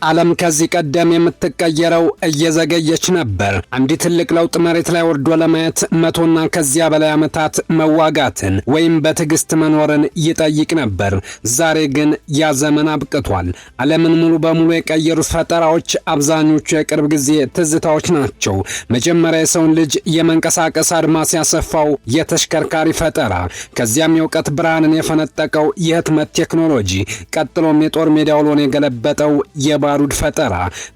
ዓለም ከዚህ ቀደም የምትቀየረው እየዘገየች ነበር። አንድ ትልቅ ለውጥ መሬት ላይ ወርዶ ለማየት መቶና ከዚያ በላይ ዓመታት መዋጋትን ወይም በትዕግስት መኖርን ይጠይቅ ነበር። ዛሬ ግን ያ ዘመን አብቅቷል። ዓለምን ሙሉ በሙሉ የቀየሩት ፈጠራዎች አብዛኞቹ የቅርብ ጊዜ ትዝታዎች ናቸው። መጀመሪያ የሰውን ልጅ የመንቀሳቀስ አድማስ ያሰፋው የተሽከርካሪ ፈጠራ፣ ከዚያም የእውቀት ብርሃንን የፈነጠቀው የህትመት ቴክኖሎጂ፣ ቀጥሎም የጦር ሜዳ ውሎን የገለበጠው የባሩድ ፈጠራ፣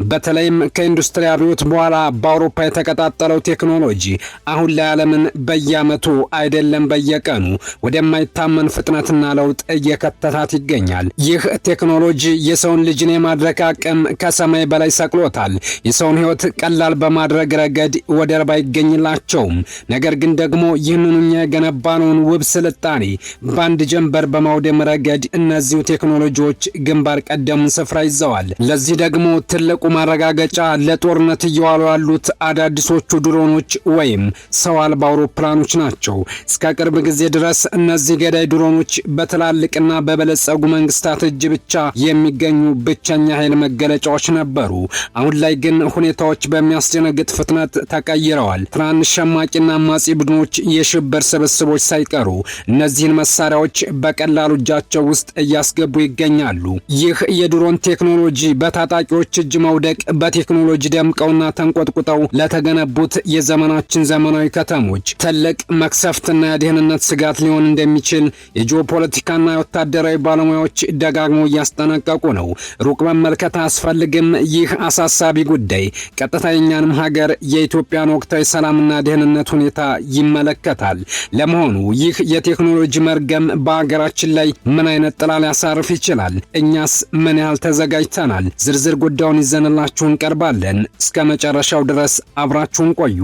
በተለይም ከኢንዱስትሪ አብዮት በኋላ በአውሮፓ የተቀጣጠለው ቴክኖሎጂ አሁን ላይ ዓለምን በየዓመቱ አይደለም በየቀኑ ወደማይታመን ፍጥነትና ለውጥ እየከተታት ይገኛል። ይህ ቴክኖሎጂ የሰውን ልጅን የማድረግ አቅም ከሰማይ በላይ ሰቅሎታል። የሰውን ህይወት ቀላል በማድረግ ረገድ ወደር ባይገኝላቸውም፣ ነገር ግን ደግሞ ይህንኑ እኛ የገነባነውን ውብ ስልጣኔ በአንድ ጀንበር በማውደም ረገድ እነዚሁ ቴክኖሎጂዎች ግንባር ቀደሙን ስፍራ ይዘዋል። ለዚህ ደግሞ ትልቁ ማረጋገጫ ለጦርነት እየዋሉ ያሉት አዳዲሶቹ ድሮኖች ወይም ሰው አልባ አውሮፕላኖች ናቸው። እስከ ቅርብ ጊዜ ድረስ እነዚህ ገዳይ ድሮኖች በትላልቅና በበለጸጉ መንግስታት እጅ ብቻ የሚገኙ ብቸኛ ኃይል መገለጫዎች ነበሩ። አሁን ላይ ግን ሁኔታዎች በሚያስደነግጥ ፍጥነት ተቀይረዋል። ትናንሽ ሸማቂና አማጺ ቡድኖች፣ የሽብር ስብስቦች ሳይቀሩ እነዚህን መሳሪያዎች በቀላሉ እጃቸው ውስጥ እያስገቡ ይገኛሉ። ይህ የድሮን ቴክኖሎጂ በታጣቂዎች እጅ መውደቅ በቴክኖሎጂ ደምቀውና ተንቆጥቁጠው ለተገነቡት የዘመናችን ዘመናዊ ከተሞች ትልቅ መክሰፍትና የደህንነት ስጋት ሊሆን እንደሚችል የጂኦፖለቲካና የወታደራዊ ባለሙያዎች ደጋግመው እያስጠነቀቁ ነው። ሩቅ መመልከት አያስፈልግም። ይህ አሳሳቢ ጉዳይ ቀጥታ የኛንም ሀገር የኢትዮጵያን ወቅታዊ ሰላምና ደህንነት ሁኔታ ይመለከታል። ለመሆኑ ይህ የቴክኖሎጂ መርገም በሀገራችን ላይ ምን አይነት ጥላ ሊያሳርፍ ይችላል? እኛስ ምን ያህል ተዘጋጅተናል? ዝርዝር ጉዳዩን ይዘንላችሁ እንቀርባለን። እስከ መጨረሻው ድረስ አብራችሁን ቆዩ።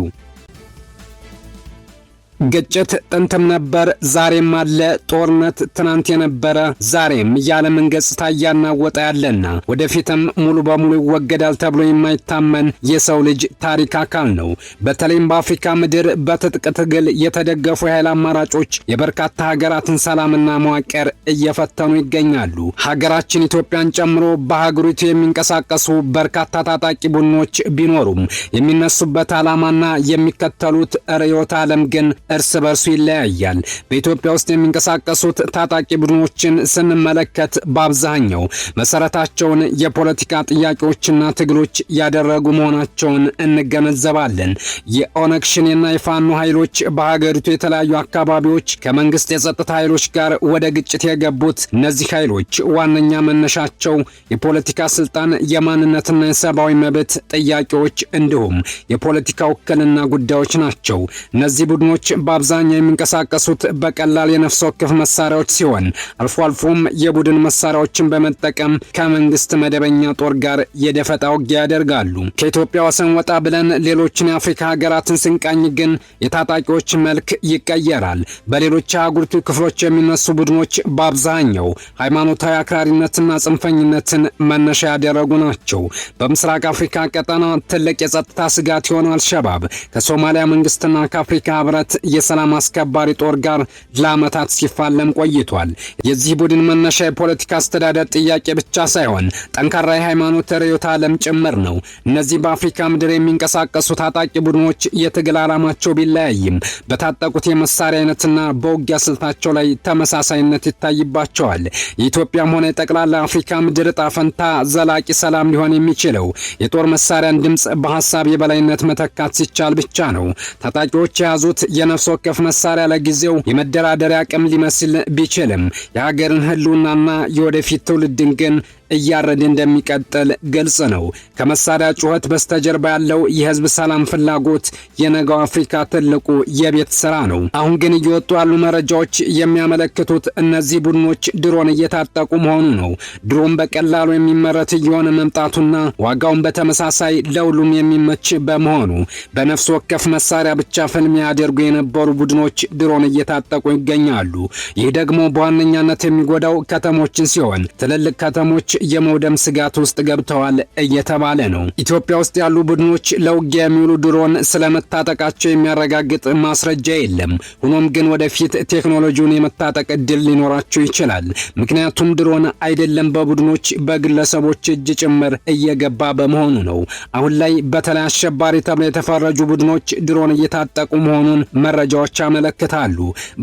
ግጭት ጥንትም ነበር፣ ዛሬም አለ። ጦርነት ትናንት የነበረ ዛሬም የዓለምን ገጽታ እያናወጠ ያለና ወደፊትም ሙሉ በሙሉ ይወገዳል ተብሎ የማይታመን የሰው ልጅ ታሪክ አካል ነው። በተለይም በአፍሪካ ምድር በትጥቅ ትግል የተደገፉ የኃይል አማራጮች የበርካታ ሀገራትን ሰላምና መዋቅር እየፈተኑ ይገኛሉ። ሀገራችን ኢትዮጵያን ጨምሮ በሀገሪቱ የሚንቀሳቀሱ በርካታ ታጣቂ ቡድኖች ቢኖሩም የሚነሱበት ዓላማና የሚከተሉት ርዕዮተ ዓለም ግን እርስ በርሱ ይለያያል። በኢትዮጵያ ውስጥ የሚንቀሳቀሱት ታጣቂ ቡድኖችን ስንመለከት በአብዛኛው መሰረታቸውን የፖለቲካ ጥያቄዎችና ትግሎች ያደረጉ መሆናቸውን እንገነዘባለን። የኦነግ ሸኔና የፋኖ ኃይሎች በሀገሪቱ የተለያዩ አካባቢዎች ከመንግስት የጸጥታ ኃይሎች ጋር ወደ ግጭት የገቡት እነዚህ ኃይሎች ዋነኛ መነሻቸው የፖለቲካ ስልጣን፣ የማንነትና የሰብአዊ መብት ጥያቄዎች እንዲሁም የፖለቲካ ውክልና ጉዳዮች ናቸው። እነዚህ ቡድኖች በአብዛኛው የሚንቀሳቀሱት በቀላል የነፍስ ወከፍ መሳሪያዎች ሲሆን አልፎ አልፎም የቡድን መሳሪያዎችን በመጠቀም ከመንግስት መደበኛ ጦር ጋር የደፈጣ ውጊያ ያደርጋሉ። ከኢትዮጵያ ወሰን ወጣ ብለን ሌሎችን የአፍሪካ ሀገራትን ስንቃኝ ግን የታጣቂዎች መልክ ይቀየራል። በሌሎች የአህጉሪቱ ክፍሎች የሚነሱ ቡድኖች በአብዛኛው ሃይማኖታዊ አክራሪነትና ጽንፈኝነትን መነሻ ያደረጉ ናቸው። በምስራቅ አፍሪካ ቀጠና ትልቅ የጸጥታ ስጋት የሆነው አልሸባብ ከሶማሊያ መንግስትና ከአፍሪካ ህብረት የሰላም አስከባሪ ጦር ጋር ለዓመታት ሲፋለም ቆይቷል። የዚህ ቡድን መነሻ የፖለቲካ አስተዳደር ጥያቄ ብቻ ሳይሆን ጠንካራ የሃይማኖት ርዕዮተ ዓለም ጭምር ነው። እነዚህ በአፍሪካ ምድር የሚንቀሳቀሱ ታጣቂ ቡድኖች የትግል ዓላማቸው ቢለያይም በታጠቁት የመሳሪያ አይነትና በውጊያ ስልታቸው ላይ ተመሳሳይነት ይታይባቸዋል። የኢትዮጵያም ሆነ የጠቅላላ አፍሪካ ምድር ዕጣ ፈንታ ዘላቂ ሰላም ሊሆን የሚችለው የጦር መሳሪያን ድምፅ በሐሳብ የበላይነት መተካት ሲቻል ብቻ ነው። ታጣቂዎች የያዙት የነፍስ ወከፍ መሳሪያ ለጊዜው የመደራደሪያ አቅም ሊመስል ቢችልም የሀገርን ህልውናና የወደፊት ትውልድን ግን እያረደ እንደሚቀጥል ግልጽ ነው። ከመሳሪያ ጩኸት በስተጀርባ ያለው የህዝብ ሰላም ፍላጎት የነገው አፍሪካ ትልቁ የቤት ስራ ነው። አሁን ግን እየወጡ ያሉ መረጃዎች የሚያመለክቱት እነዚህ ቡድኖች ድሮን እየታጠቁ መሆኑ ነው። ድሮን በቀላሉ የሚመረት እየሆነ መምጣቱና ዋጋውን በተመሳሳይ ለሁሉም የሚመች በመሆኑ በነፍስ ወከፍ መሳሪያ ብቻ ፍልሚያ ያደርጉ የነበሩ ቡድኖች ድሮን እየታጠቁ ይገኛሉ። ይህ ደግሞ በዋነኛነት የሚጎዳው ከተሞችን ሲሆን ትልልቅ ከተሞች የመውደም ስጋት ውስጥ ገብተዋል እየተባለ ነው። ኢትዮጵያ ውስጥ ያሉ ቡድኖች ለውጊያ የሚውሉ ድሮን ስለመታጠቃቸው የሚያረጋግጥ ማስረጃ የለም። ሆኖም ግን ወደፊት ቴክኖሎጂውን የመታጠቅ እድል ሊኖራቸው ይችላል። ምክንያቱም ድሮን አይደለም በቡድኖች በግለሰቦች እጅ ጭምር እየገባ በመሆኑ ነው። አሁን ላይ በተለይ አሸባሪ ተብለው የተፈረጁ ቡድኖች ድሮን እየታጠቁ መሆኑን መረጃዎች ያመለክታሉ።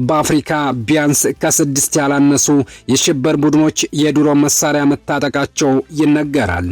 በአፍሪካ ቢያንስ ከ6 ያላነሱ የሽብር ቡድኖች የድሮን መሳሪያ መታጠቃቸው ይነገራል።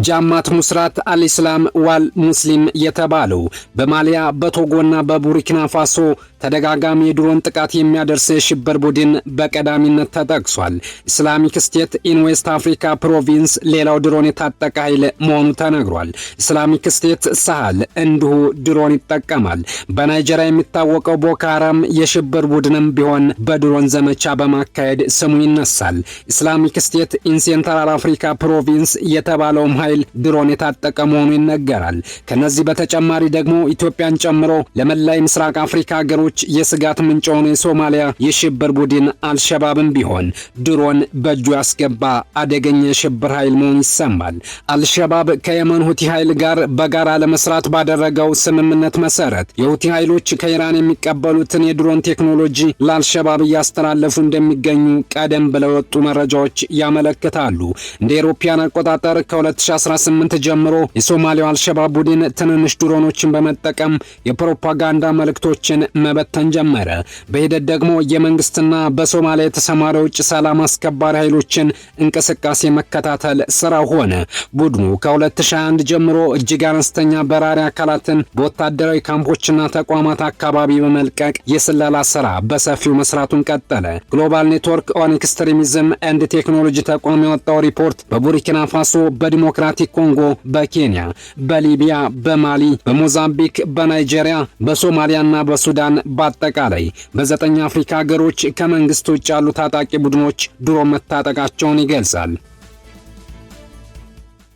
ጃማት ሙስራት አልኢስላም ዋል ሙስሊም የተባለው በማሊያ በቶጎና በቡርኪና ፋሶ ተደጋጋሚ የድሮን ጥቃት የሚያደርስ የሽብር ቡድን በቀዳሚነት ተጠቅሷል። ኢስላሚክ ስቴት ኢን ዌስት አፍሪካ ፕሮቪንስ ሌላው ድሮን የታጠቀ ኃይል መሆኑ ተነግሯል። ኢስላሚክ ስቴት ሳህል እንዲሁ ድሮን ይጠቀማል። በናይጄሪያ የሚታወቀው ቦኮ ሃራም የሽብር ቡድንም ቢሆን በድሮን ዘመቻ በማካሄድ ስሙ ይነሳል። ኢስላሚክ ስቴት ኢን ሴንትራል አፍሪካ ፕሮቪንስ የተባለውም ኃይል ድሮን የታጠቀ መሆኑ ይነገራል። ከነዚህ በተጨማሪ ደግሞ ኢትዮጵያን ጨምሮ ለመላይ ምስራቅ አፍሪካ ሀገሮች የስጋት ምንጭ ሆኖ የሶማሊያ የሽብር ቡድን አልሸባብም ቢሆን ድሮን በእጁ ያስገባ አደገኛ የሽብር ኃይል መሆኑ ይሰማል። አልሸባብ ከየመን ሁቲ ኃይል ጋር በጋራ ለመስራት ባደረገው ስምምነት መሰረት የሁቲ ኃይሎች ከኢራን የሚቀበሉትን የድሮን ቴክኖሎጂ ለአልሸባብ እያስተላለፉ እንደሚገኙ ቀደም ብለው የወጡ መረጃዎች ያመለክታሉ። እንደ አውሮፓውያን አቆጣጠር ከ2018 ጀምሮ የሶማሊያው አልሸባብ ቡድን ትንንሽ ድሮኖችን በመጠቀም የፕሮፓጋንዳ መልእክቶችን መበተን ጀመረ። በሂደት ደግሞ የመንግስትና በሶማሊያ የተሰማሩ የውጭ ሰላም አስከባሪ ኃይሎችን እንቅስቃሴ መከታተል ስራ ሆነ። ቡድኑ ከ2021 ጀምሮ እጅግ አነስተኛ በራሪ አካላትን በወታደራዊ ካምፖችና ተቋማት አካባቢ በመልቀቅ የስለላ ስራ በሰፊው መስራቱን ቀጠለ። ግሎባል ኔትወርክ ኦን ኤክስትሪሚዝም ኤንድ ቴክኖሎጂ ተቋም ያወጣው ሪፖርት በቡርኪና ፋሶ፣ በዲሞክራቲክ ኮንጎ፣ በኬንያ፣ በሊቢያ፣ በማሊ፣ በሞዛምቢክ፣ በናይጄሪያ፣ በሶማሊያና በሱዳን በአጠቃላይ በ9 አፍሪካ ሀገሮች ከመንግስት ውጭ ያሉ ታጣቂ ቡድኖች ድሮን መታጠቃቸውን ይገልጻል።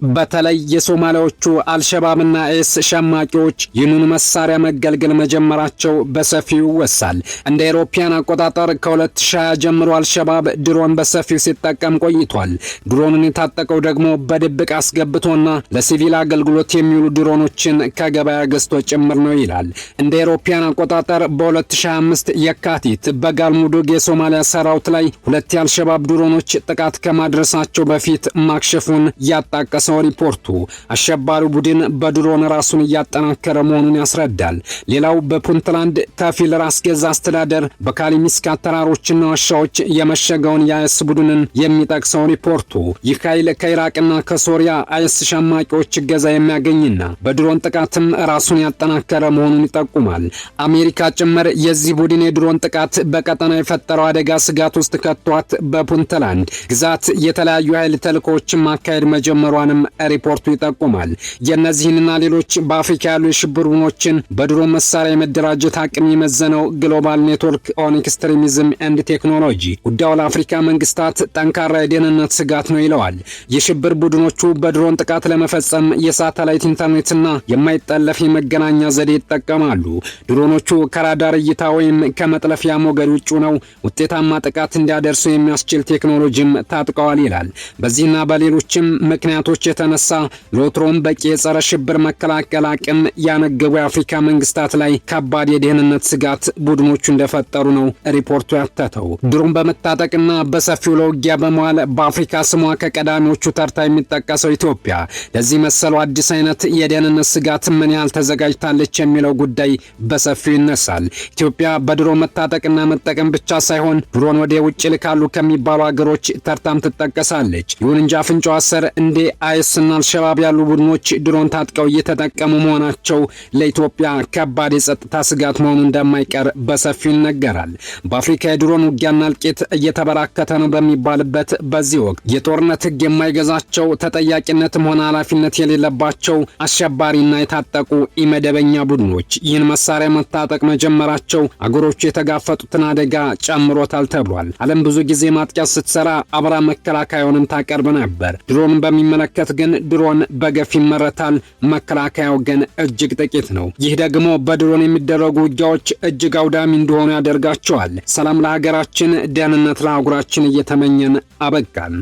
በተለይ የሶማሊያዎቹ አልሸባብና ኤስ ሸማቂዎች ይህንን መሳሪያ መገልገል መጀመራቸው በሰፊው ይወሳል። እንደ አውሮፓውያን አቆጣጠር ከ2020 ጀምሮ አልሸባብ ድሮን በሰፊው ሲጠቀም ቆይቷል። ድሮንን የታጠቀው ደግሞ በድብቅ አስገብቶና ለሲቪል አገልግሎት የሚውሉ ድሮኖችን ከገበያ ገዝቶ ጭምር ነው ይላል። እንደ አውሮፓውያን አቆጣጠር በ2025 የካቲት በጋልሙዱግ የሶማሊያ ሰራዊት ላይ 2 የአልሸባብ ድሮኖች ጥቃት ከማድረሳቸው በፊት ማክሸፉን ያጣቀሰው ሪፖርቱ አሸባሪው ቡድን በድሮን ራሱን እያጠናከረ መሆኑን ያስረዳል። ሌላው በፑንትላንድ ከፊል ራስ ገዝ አስተዳደር በካሊሚስካ ተራሮችና ዋሻዎች የመሸገውን የአይስ ቡድንን የሚጠቅሰው ሪፖርቱ ይህ ኃይል ከኢራቅና ከሶሪያ አይስ ሸማቂዎች እገዛ የሚያገኝና በድሮን ጥቃትም ራሱን ያጠናከረ መሆኑን ይጠቁማል። አሜሪካ ጭምር የዚህ ቡድን የድሮን ጥቃት በቀጠና የፈጠረው አደጋ ስጋት ውስጥ ከቷት በፑንትላንድ ግዛት የተለያዩ ኃይል ተልእኮዎችን ማካሄድ መጀመሯን ሪፖርቱ ይጠቁማል። የእነዚህንና ሌሎች በአፍሪካ ያሉ የሽብር ቡድኖችን በድሮን መሳሪያ የመደራጀት አቅም የመዘነው ግሎባል ኔትወርክ ኦን ኤክስትሪሚዝም ኤንድ ቴክኖሎጂ ጉዳዩ ለአፍሪካ መንግስታት ጠንካራ የደህንነት ስጋት ነው ይለዋል። የሽብር ቡድኖቹ በድሮን ጥቃት ለመፈጸም የሳተላይት ኢንተርኔትና የማይጠለፍ የመገናኛ ዘዴ ይጠቀማሉ። ድሮኖቹ ከራዳር እይታ ወይም ከመጥለፊያ ሞገድ ውጭ ነው ውጤታማ ጥቃት እንዲያደርሱ የሚያስችል ቴክኖሎጂም ታጥቀዋል ይላል። በዚህና በሌሎችም ምክንያቶች የተነሳ ሎትሮም በቂ የጸረ ሽብር መከላከል አቅም ያነገቡ የአፍሪካ መንግስታት ላይ ከባድ የደህንነት ስጋት ቡድኖቹ እንደፈጠሩ ነው ሪፖርቱ ያተተው። ድሮን በመታጠቅና በሰፊው ለውጊያ በመዋል በአፍሪካ ስሟ ከቀዳሚዎቹ ተርታ የሚጠቀሰው ኢትዮጵያ ለዚህ መሰሉ አዲስ አይነት የደህንነት ስጋት ምን ያህል ተዘጋጅታለች የሚለው ጉዳይ በሰፊው ይነሳል። ኢትዮጵያ በድሮን መታጠቅና መጠቀም ብቻ ሳይሆን ድሮን ወደ ውጭ ልካሉ ከሚባሉ ሀገሮች ተርታም ትጠቀሳለች። ይሁን እንጂ አፍንጫዋ ስር እንደ አይስና አልሸባብ ያሉ ቡድኖች ድሮን ታጥቀው እየተጠቀሙ መሆናቸው ለኢትዮጵያ ከባድ የጸጥታ ስጋት መሆኑ እንደማይቀር በሰፊው ይነገራል። በአፍሪካ የድሮን ውጊያና እልቂት እየተበራከተ ነው በሚባልበት በዚህ ወቅት የጦርነት ሕግ የማይገዛቸው ተጠያቂነትም ሆነ ኃላፊነት የሌለባቸው አሸባሪና የታጠቁ ኢመደበኛ ቡድኖች ይህን መሳሪያ መታጠቅ መጀመራቸው አገሮቹ የተጋፈጡትን አደጋ ጨምሮታል ተብሏል። ዓለም ብዙ ጊዜ ማጥቃት ስትሰራ አብራ መከላከያውንም ታቀርብ ነበር። ድሮን በሚመለከት ስንመለከት ግን ድሮን በገፍ ይመረታል፣ መከላከያው ግን እጅግ ጥቂት ነው። ይህ ደግሞ በድሮን የሚደረጉ ውጊያዎች እጅግ አውዳሚ እንደሆኑ ያደርጋቸዋል። ሰላም ለሀገራችን፣ ደህንነት ለአህጉራችን እየተመኘን አበቃን።